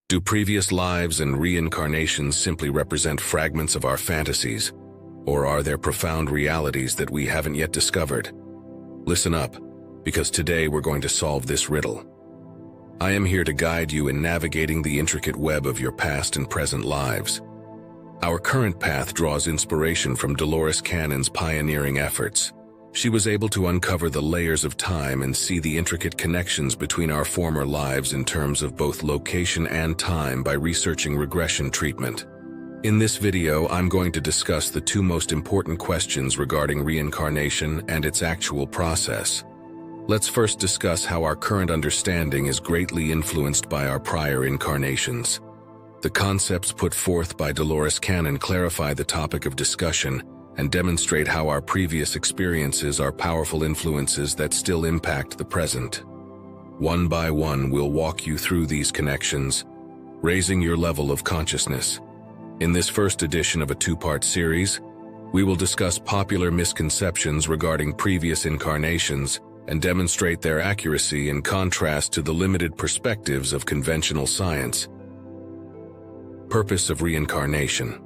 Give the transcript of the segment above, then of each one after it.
Do previous lives and reincarnations simply represent fragments of our fantasies, or are there profound realities that we haven't yet discovered? Listen up, because today we're going to solve this riddle. I am here to guide you in navigating the intricate web of your past and present lives. Our current path draws inspiration from Dolores Cannon's pioneering efforts. She was able to uncover the layers of time and see the intricate connections between our former lives in terms of both location and time by researching regression treatment. In this video, I'm going to discuss the two most important questions regarding reincarnation and its actual process. Let's first discuss how our current understanding is greatly influenced by our prior incarnations. The concepts put forth by Dolores Cannon clarify the topic of discussion and demonstrate how our previous experiences are powerful influences that still impact the present. One by one, we'll walk you through these connections, raising your level of consciousness. In this first edition of a two-part series, we will discuss popular misconceptions regarding previous incarnations and demonstrate their accuracy in contrast to the limited perspectives of conventional science. Purpose of reincarnation.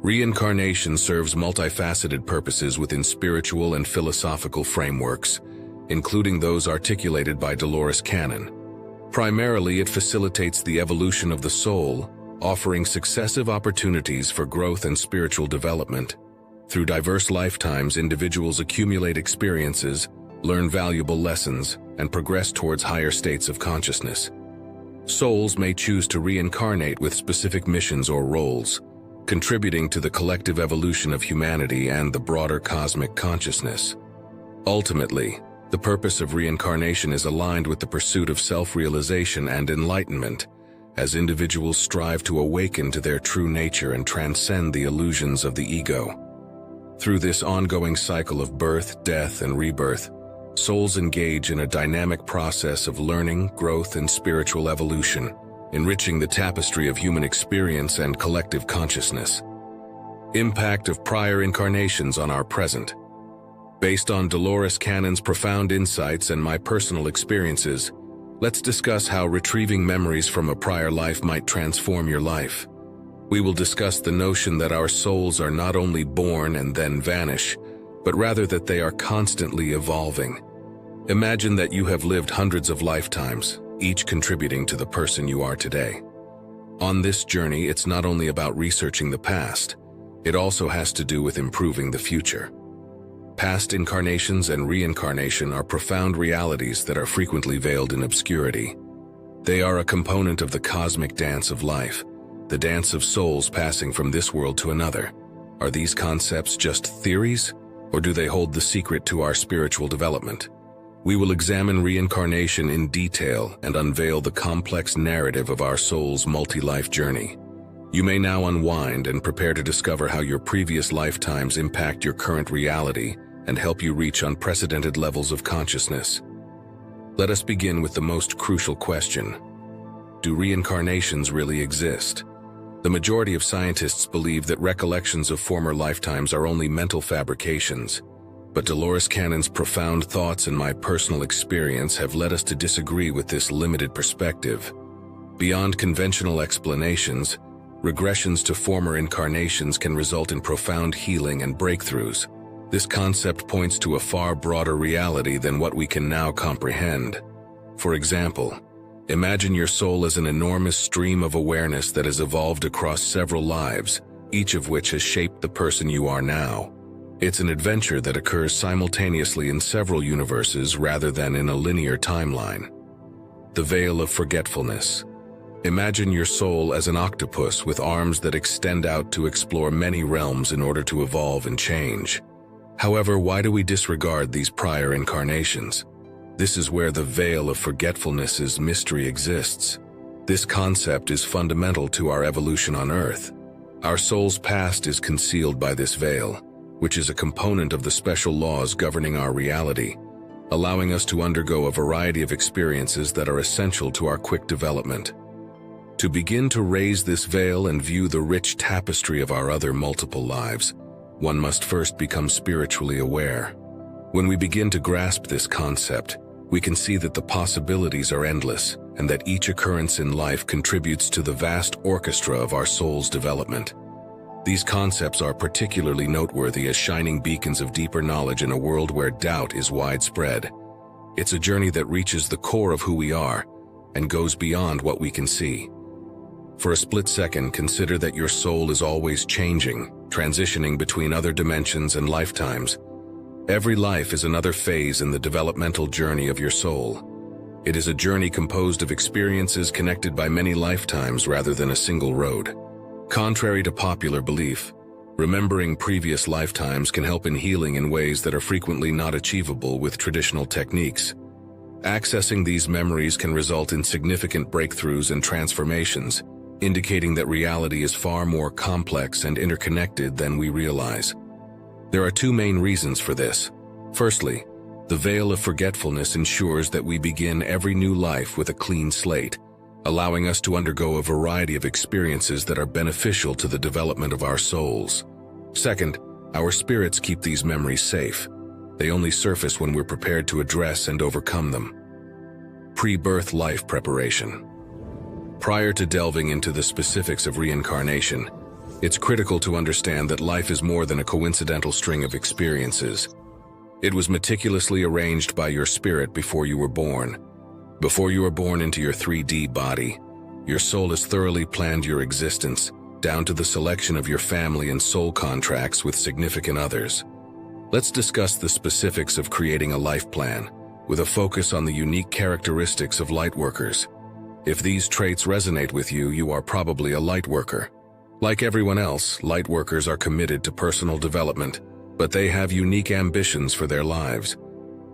Reincarnation serves multifaceted purposes within spiritual and philosophical frameworks, including those articulated by Dolores Cannon. Primarily, it facilitates the evolution of the soul, offering successive opportunities for growth and spiritual development. Through diverse lifetimes, individuals accumulate experiences, learn valuable lessons, and progress towards higher states of consciousness. Souls may choose to reincarnate with specific missions or roles, contributing to the collective evolution of humanity and the broader cosmic consciousness. Ultimately, the purpose of reincarnation is aligned with the pursuit of self-realization and enlightenment, as individuals strive to awaken to their true nature and transcend the illusions of the ego. Through this ongoing cycle of birth, death, and rebirth, souls engage in a dynamic process of learning, growth, and spiritual evolution, enriching the tapestry of human experience and collective consciousness. Impact of prior incarnations on our present. Based on Dolores Cannon's profound insights and my personal experiences, let's discuss how retrieving memories from a prior life might transform your life. We will discuss the notion that our souls are not only born and then vanish, but rather that they are constantly evolving. Imagine that you have lived hundreds of lifetimes, each contributing to the person you are today. On this journey, it's not only about researching the past, it also has to do with improving the future. Past incarnations and reincarnation are profound realities that are frequently veiled in obscurity. They are a component of the cosmic dance of life, the dance of souls passing from this world to another. Are these concepts just theories, or do they hold the secret to our spiritual development? We will examine reincarnation in detail and unveil the complex narrative of our soul's multi-life journey. You may now unwind and prepare to discover how your previous lifetimes impact your current reality and help you reach unprecedented levels of consciousness. Let us begin with the most crucial question. Do reincarnations really exist? The majority of scientists believe that recollections of former lifetimes are only mental fabrications. But Dolores Cannon's profound thoughts and my personal experience have led us to disagree with this limited perspective. Beyond conventional explanations, regressions to former incarnations can result in profound healing and breakthroughs. This concept points to a far broader reality than what we can now comprehend. For example, imagine your soul as an enormous stream of awareness that has evolved across several lives, each of which has shaped the person you are now. It's an adventure that occurs simultaneously in several universes rather than in a linear timeline. The veil of forgetfulness. Imagine your soul as an octopus with arms that extend out to explore many realms in order to evolve and change. However, why do we disregard these prior incarnations? This is where the veil of forgetfulness's mystery exists. This concept is fundamental to our evolution on Earth. Our soul's past is concealed by this veil, which is a component of the special laws governing our reality, allowing us to undergo a variety of experiences that are essential to our quick development. To begin to raise this veil and view the rich tapestry of our other multiple lives, one must first become spiritually aware. When we begin to grasp this concept, we can see that the possibilities are endless, and that each occurrence in life contributes to the vast orchestra of our soul's development. These concepts are particularly noteworthy as shining beacons of deeper knowledge in a world where doubt is widespread. It's a journey that reaches the core of who we are and goes beyond what we can see. For a split second, consider that your soul is always changing, transitioning between other dimensions and lifetimes. Every life is another phase in the developmental journey of your soul. It is a journey composed of experiences connected by many lifetimes rather than a single road. Contrary to popular belief, remembering previous lifetimes can help in healing in ways that are frequently not achievable with traditional techniques. Accessing these memories can result in significant breakthroughs and transformations, indicating that reality is far more complex and interconnected than we realize. There are two main reasons for this. Firstly, the veil of forgetfulness ensures that we begin every new life with a clean slate, allowing us to undergo a variety of experiences that are beneficial to the development of our souls. Second, our spirits keep these memories safe. They only surface when we're prepared to address and overcome them. Pre-birth life preparation. Prior to delving into the specifics of reincarnation, it's critical to understand that life is more than a coincidental string of experiences. It was meticulously arranged by your spirit before you were born. Before you are born into your 3D body, your soul has thoroughly planned your existence, down to the selection of your family and soul contracts with significant others. Let's discuss the specifics of creating a life plan, with a focus on the unique characteristics of lightworkers. If these traits resonate with you, you are probably a lightworker. Like everyone else, lightworkers are committed to personal development, but they have unique ambitions for their lives.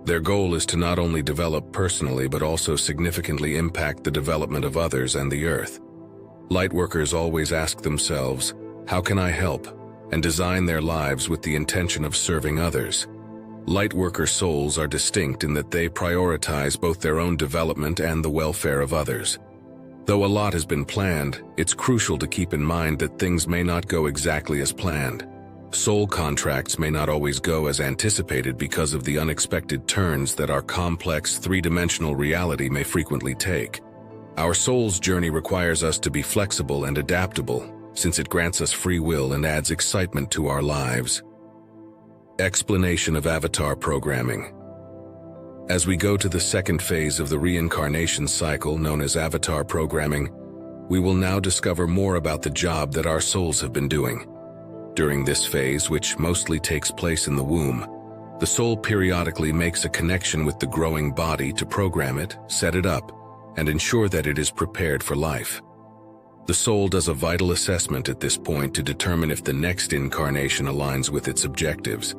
Their goal is to not only develop personally but also significantly impact the development of others and the earth. Lightworkers always ask themselves, how can I help? And design their lives with the intention of serving others. Lightworker souls are distinct in that they prioritize both their own development and the welfare of others. Though a lot has been planned, it's crucial to keep in mind that things may not go exactly as planned. Soul contracts may not always go as anticipated because of the unexpected turns that our complex three-dimensional reality may frequently take. Our soul's journey requires us to be flexible and adaptable, since it grants us free will and adds excitement to our lives. Explanation of avatar programming. As we go to the second phase of the reincarnation cycle known as avatar programming, we will now discover more about the job that our souls have been doing. During this phase, which mostly takes place in the womb, the soul periodically makes a connection with the growing body to program it, set it up, and ensure that it is prepared for life. The soul does a vital assessment at this point to determine if the next incarnation aligns with its objectives.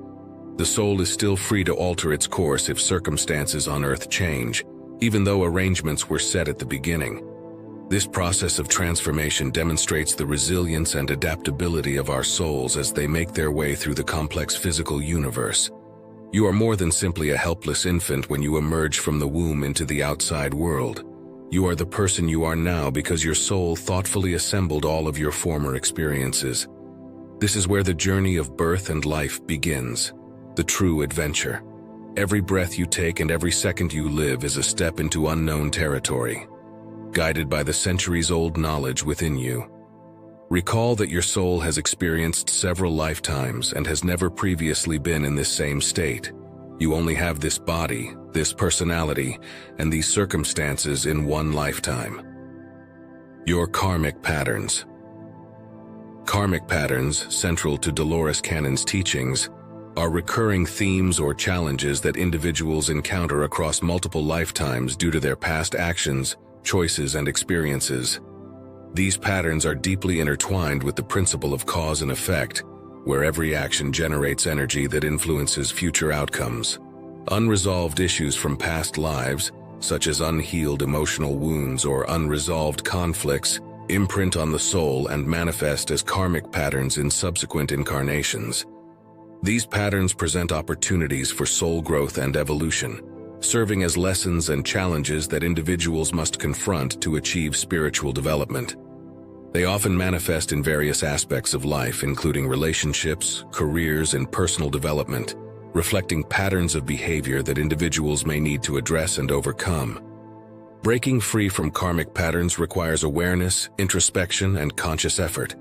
The soul is still free to alter its course if circumstances on Earth change, even though arrangements were set at the beginning. This process of transformation demonstrates the resilience and adaptability of our souls as they make their way through the complex physical universe. You are more than simply a helpless infant when you emerge from the womb into the outside world. You are the person you are now because your soul thoughtfully assembled all of your former experiences. This is where the journey of birth and life begins, the true adventure. Every breath you take and every second you live is a step into unknown territory, guided by the centuries-old knowledge within you. Recall that your soul has experienced several lifetimes and has never previously been in this same state. You only have this body, this personality, and these circumstances in one lifetime. Your karmic patterns. Karmic patterns, central to Dolores Cannon's teachings, are recurring themes or challenges that individuals encounter across multiple lifetimes due to their past actions, choices, and experiences. These patterns are deeply intertwined with the principle of cause and effect, where every action generates energy that influences future outcomes. Unresolved issues from past lives, such as unhealed emotional wounds or unresolved conflicts, imprint on the soul and manifest as karmic patterns in subsequent incarnations. These patterns present opportunities for soul growth and evolution, serving as lessons and challenges that individuals must confront to achieve spiritual development. They often manifest in various aspects of life, including relationships, careers, and personal development, reflecting patterns of behavior that individuals may need to address and overcome. Breaking free from karmic patterns requires awareness, introspection, and conscious effort,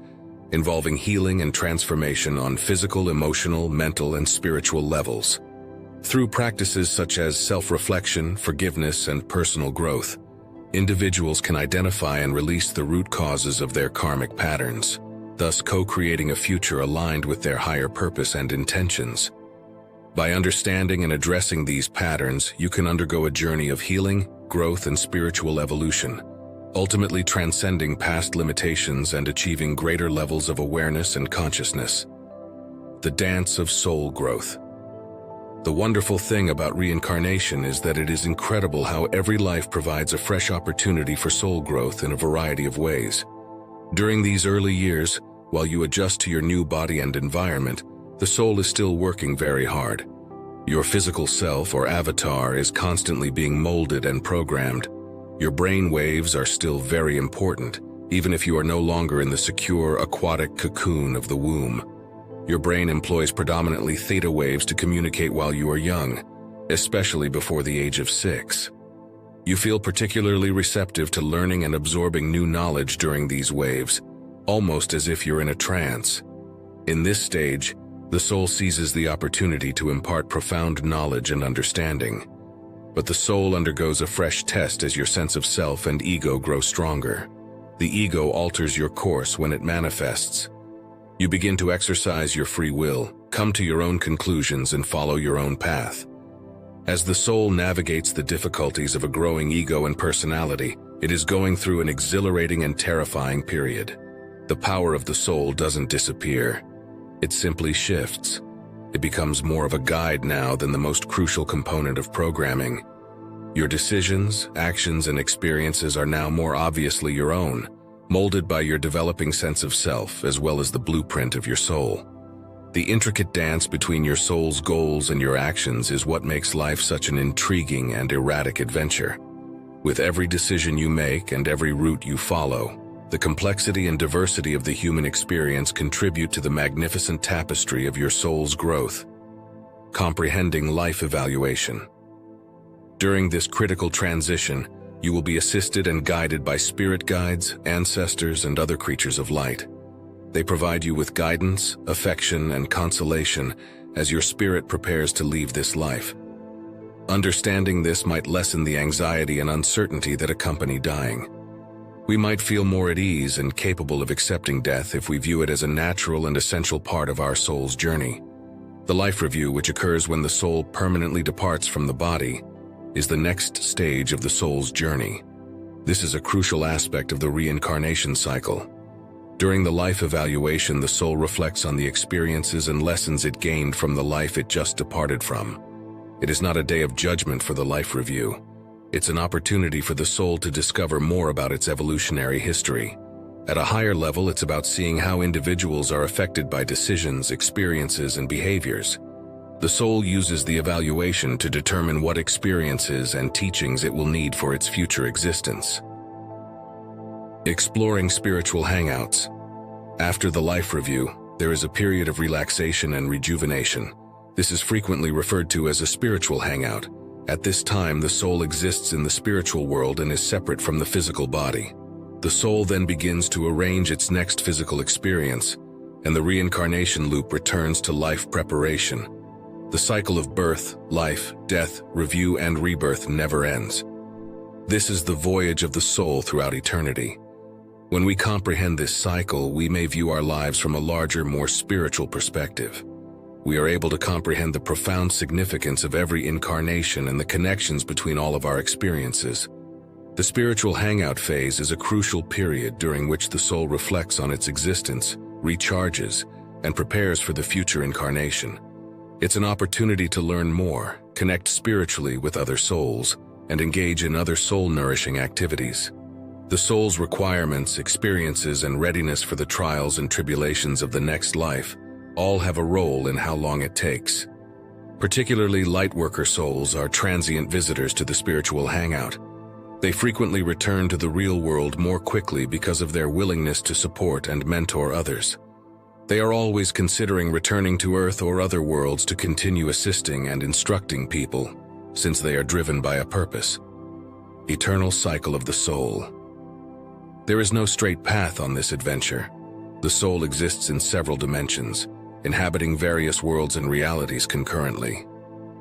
involving healing and transformation on physical, emotional, mental, and spiritual levels. Through practices such as self-reflection, forgiveness, and personal growth, individuals can identify and release the root causes of their karmic patterns, thus co-creating a future aligned with their higher purpose and intentions. By understanding and addressing these patterns, you can undergo a journey of healing, growth, and spiritual evolution, ultimately transcending past limitations and achieving greater levels of awareness and consciousness. The dance of soul growth. The wonderful thing about reincarnation is that it is incredible how every life provides a fresh opportunity for soul growth in a variety of ways. During these early years, while you adjust to your new body and environment, the soul is still working very hard. Your physical self or avatar is constantly being molded and programmed. Your brain waves are still very important, even if you are no longer in the secure aquatic cocoon of the womb. Your brain employs predominantly theta waves to communicate while you are young, especially before the age of 6. You feel particularly receptive to learning and absorbing new knowledge during these waves, almost as if you're in a trance. In this stage, the soul seizes the opportunity to impart profound knowledge and understanding. But the soul undergoes a fresh test as your sense of self and ego grow stronger. The ego alters your course when it manifests. You begin to exercise your free will, come to your own conclusions, and follow your own path. As the soul navigates the difficulties of a growing ego and personality, it is going through an exhilarating and terrifying period. The power of the soul doesn't disappear. It simply shifts. It becomes more of a guide now than the most crucial component of programming. Your decisions, actions, and experiences are now more obviously your own, molded by your developing sense of self as well as the blueprint of your soul. The intricate dance between your soul's goals and your actions is what makes life such an intriguing and erratic adventure. With every decision you make and every route you follow, the complexity and diversity of the human experience contribute to the magnificent tapestry of your soul's growth. Comprehending life evaluation. During this critical transition, you will be assisted and guided by spirit guides, ancestors, and other creatures of light. They provide you with guidance, affection, and consolation as your spirit prepares to leave this life. Understanding this might lessen the anxiety and uncertainty that accompany dying. We might feel more at ease and capable of accepting death if we view it as a natural and essential part of our soul's journey. The life review, which occurs when the soul permanently departs from the body, is the next stage of the soul's journey. This is a crucial aspect of the reincarnation cycle. During the life evaluation, the soul reflects on the experiences and lessons it gained from the life it just departed from. It is not a day of judgment for the life review. It's an opportunity for the soul to discover more about its evolutionary history. At a higher level, it's about seeing how individuals are affected by decisions, experiences, and behaviors. The soul uses the evaluation to determine what experiences and teachings it will need for its future existence. Exploring spiritual hangouts. After the life review, there is a period of relaxation and rejuvenation. This is frequently referred to as a spiritual hangout. At this time, the soul exists in the spiritual world and is separate from the physical body. The soul then begins to arrange its next physical experience, and the reincarnation loop returns to life preparation. The cycle of birth, life, death, review, and rebirth never ends. This is the voyage of the soul throughout eternity. When we comprehend this cycle, we may view our lives from a larger, more spiritual perspective. We are able to comprehend the profound significance of every incarnation and the connections between all of our experiences. The spiritual hangout phase is a crucial period during which the soul reflects on its existence, recharges, and prepares for the future incarnation. It's an opportunity to learn more, connect spiritually with other souls, and engage in other soul-nourishing activities. The soul's requirements, experiences, and readiness for the trials and tribulations of the next life all have a role in how long it takes. Particularly lightworker souls are transient visitors to the spiritual hangout. They frequently return to the real world more quickly because of their willingness to support and mentor others. They are always considering returning to Earth or other worlds to continue assisting and instructing people, since they are driven by a purpose. Eternal Cycle of the Soul. There is no straight path on this adventure. The soul exists in several dimensions, inhabiting various worlds and realities concurrently.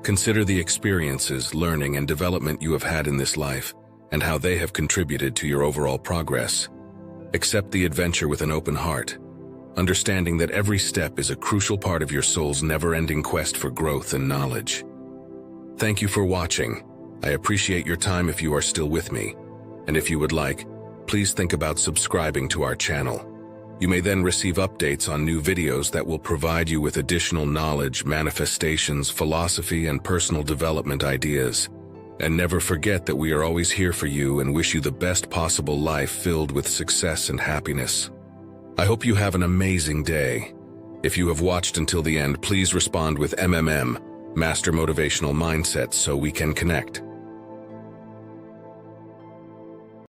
Consider the experiences, learning, and development you have had in this life, and how they have contributed to your overall progress. Accept the adventure with an open heart, understanding that every step is a crucial part of your soul's never-ending quest for growth and knowledge. Thank you for watching. I appreciate your time if you are still with me, and if you would like, please think about subscribing to our channel. You may then receive updates on new videos that will provide you with additional knowledge, manifestations, philosophy, and personal development ideas. And never forget that we are always here for you and wish you the best possible life filled with success and happiness. I hope you have an amazing day. If you have watched until the end, please respond with MMM, Master Motivational Mindset, so we can connect.